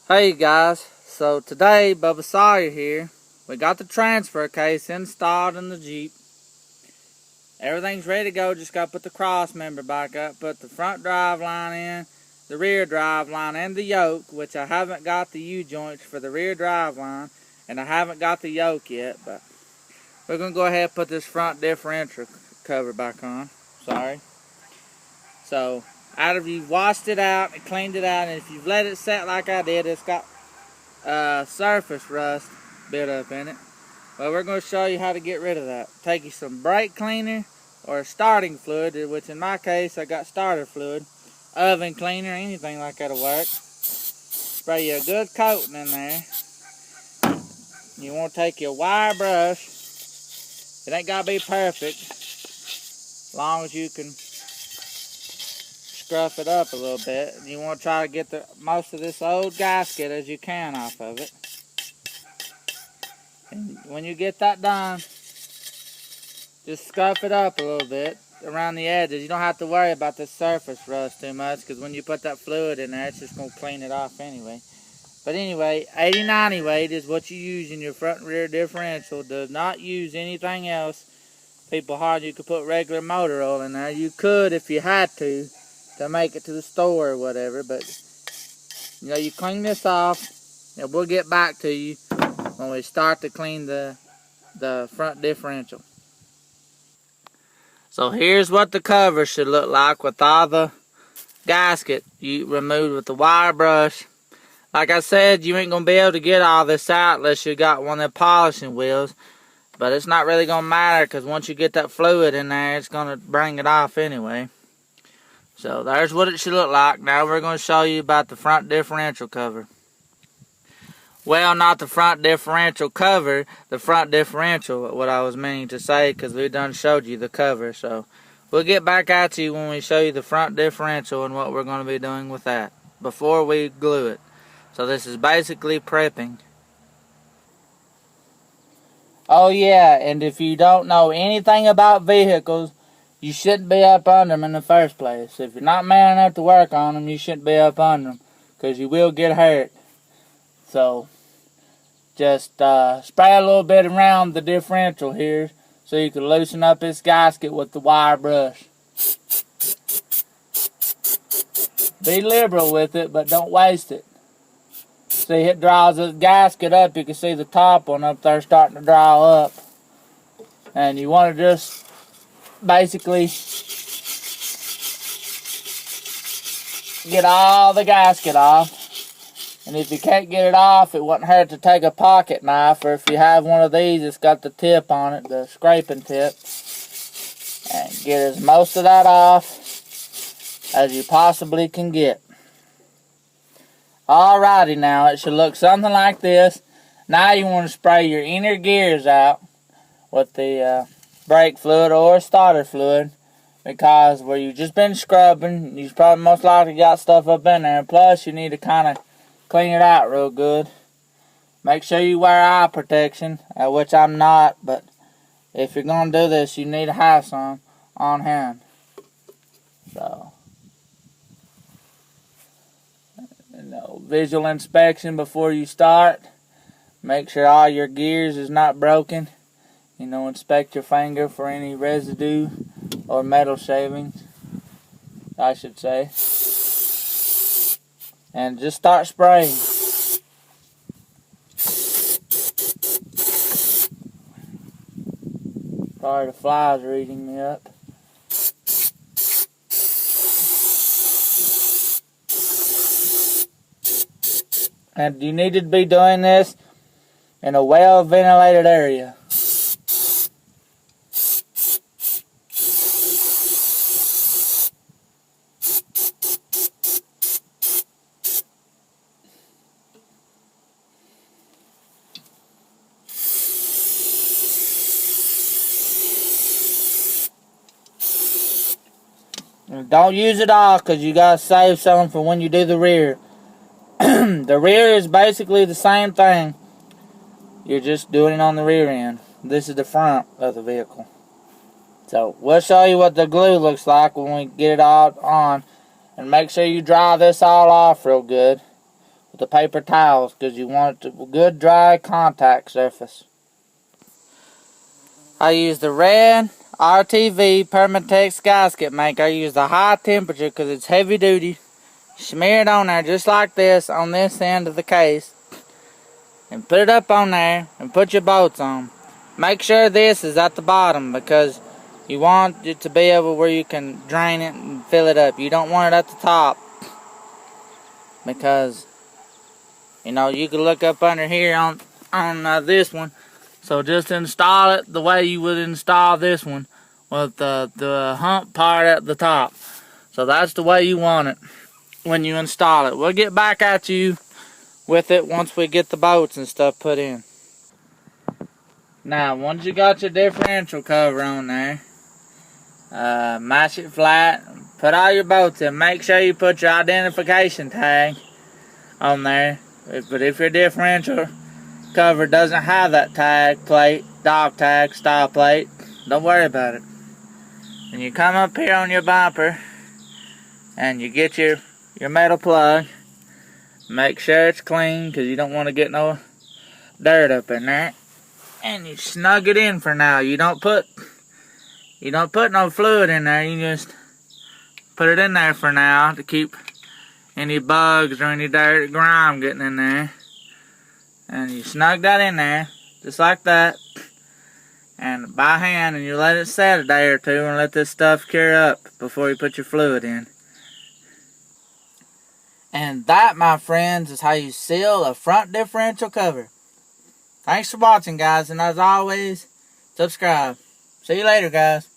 Hey guys, so today Bubba Sawyer here. We got the transfer case installed in the Jeep. Everything's ready to go, just got to put the cross member back up, put the front drive line in, the rear drive line, and the yoke, which I haven't got the U-joints for the rear drive line, and I haven't got the yoke yet, but we're going to go ahead and put this front differential cover back on. Sorry. So, after you've washed it out and cleaned it out, and if you've let it set like I did, it's got surface rust built up in it. Well, we're going to show you how to get rid of that. Take you some brake cleaner or starting fluid, which in my case I got starter fluid, oven cleaner, anything like that'll work. Spray you a good coating in there. You want to take your wire brush. It ain't got to be perfect, as long as you can scruff it up a little bit. You want to try to get the most of this old gasket as you can off of it. And when you get that done, just scruff it up a little bit around the edges. You don't have to worry about the surface rust too much, because when you put that fluid in there, it's just going to clean it off anyway. But anyway, 80-90 weight is what you use in your front and rear differential. Do not use anything else. People hard you could put regular motor oil in there. You could if you had to make it to the store or whatever, but you clean this off and we'll get back to you when we start to clean the front differential. So here's what the cover should look like with all the gasket you removed with the wire brush. Like I said, you ain't gonna be able to get all this out unless you got one of the polishing wheels, but it's not really gonna matter, because once you get that fluid in there, it's gonna bring it off anyway. So there's what it should look like. Now we're going to show you about the front differential cover. Well, not the front differential cover, the front differential, what I was meaning to say, because we done showed you the cover. So we'll get back at you when we show you the front differential and what we're going to be doing with that before we glue it. So this is basically prepping. Oh yeah, and if you don't know anything about vehicles, you shouldn't be up under them in the first place. If you're not man enough to work on them, you shouldn't be up under them, because you will get hurt. So, just spray a little bit around the differential here so you can loosen up this gasket with the wire brush. Be liberal with it, but don't waste it. See, it draws the gasket up. You can see the top one up there starting to dry up. And you want to just basically get all the gasket off. And if you can't get it off, it wouldn't hurt to take a pocket knife, or if you have one of these, it's got the tip on it, the scraping tip, and get as most of that off as you possibly can get. Alrighty, now it should look something like this. Now you want to spray your inner gears out with the brake fluid or starter fluid, because where you've just been scrubbing, you've probably most likely got stuff up in there. Plus, you need to kind of clean it out real good. Make sure you wear eye protection, which I'm not, but if you're going to do this, you need to have some on hand. So, visual inspection before you start. Make sure all your gears is not broken. Inspect your finger for any residue or metal shavings, I should say. And just start spraying. Sorry, the flies are eating me up. And you need to be doing this in a well-ventilated area. Don't use it all, because you got to save some for when you do the rear. The rear is basically the same thing. You're just doing it on the rear end. This is the front of the vehicle. So we'll show you what the glue looks like when we get it all on. And make sure you dry this all off real good with the paper towels because you want it to good dry contact surface. I use the red RTV Permatex gasket maker. I use the high temperature because it's heavy duty. Smear it on there just like this on this end of the case. And put it up on there and put your bolts on. Make sure this is at the bottom because you want it to be able where you can drain it and fill it up. You don't want it at the top because, you know, you can look up under here on this one. So just install it the way you would install this one with the hump part at the top. So that's the way you want it when you install it. We'll get back at you with it once we get the bolts and stuff put in. Now, once you got your differential cover on there, match it flat, put all your bolts in. Make sure you put your identification tag on there. But if your differential cover doesn't have that tag plate, dog tag, style plate, don't worry about it. And you come up here on your bumper and you get your metal plug. Make sure it's clean because you don't want to get no dirt up in there. And you snug it in for now. You don't put no fluid in there. You just put it in there for now to keep any bugs or any dirt or grime getting in there. And you snug that in there, just like that, and by hand, and you let it set a day or two and let this stuff cure up before you put your fluid in. And that, my friends, is how you seal a front differential cover. Thanks for watching, guys, and as always, subscribe. See you later, guys.